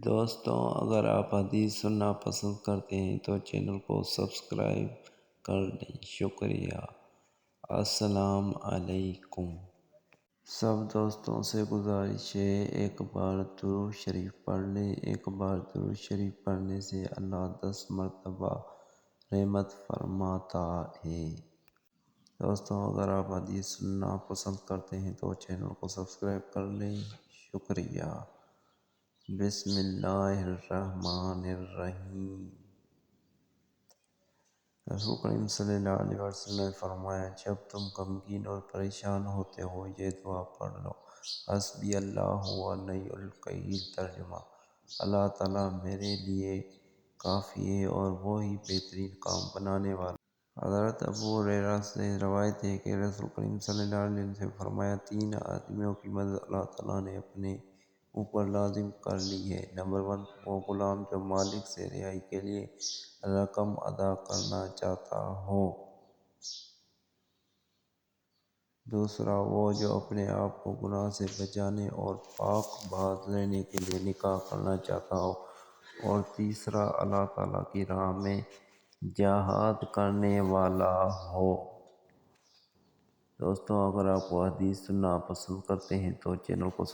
دوستوں، اگر آپ حدیث سننا پسند کرتے ہیں تو چینل کو سبسکرائب کر لیں۔ شکریہ۔ السلام علیکم۔ سب دوستوں سے گزارش ہے ایک بار درود شریف پڑھ لیں۔ ایک بار درود شریف پڑھنے سے اللہ 10 مرتبہ رحمت فرماتا ہے۔ دوستوں، اگر آپ حدیث سننا پسند کرتے ہیں تو چینل کو سبسکرائب کر لیں۔ شکریہ۔ بسم اللہ الرحمن الرحیم۔ رسول کریم صلی اللہ علیہ وسلم نے فرمایا، جب تم غمگین اور پریشان ہوتے ہو یہ دعا پڑھ لو: حسبی اللہ و نعم الوکیل۔ ترجمہ: اللہ تعالیٰ میرے لیے کافی ہے اور وہی بہترین کام بنانے والا۔ حضرت ابو ہریرہ سے روایت ہے کہ رسول کریم صلی اللہ علیہ وسلم نے فرمایا، 3 آدمیوں کی مدد اللہ تعالیٰ نے اپنے اوپر لازم کر لی ہے۔ نمبر 1، وہ غلام جو مالک سے رہائی کے لیے رقم ادا کرنا چاہتا ہو۔ دوسرا، وہ جو اپنے آپ کو گناہ سے بچانے اور پاک باز رہنے کے لیے نکاح کرنا چاہتا ہو۔ اور تیسرا، اللہ تعالیٰ کی راہ میں جہاد کرنے والا ہو۔ دوستوں، اگر آپ کو حدیث سننا پسند کرتے ہیں تو چینل کو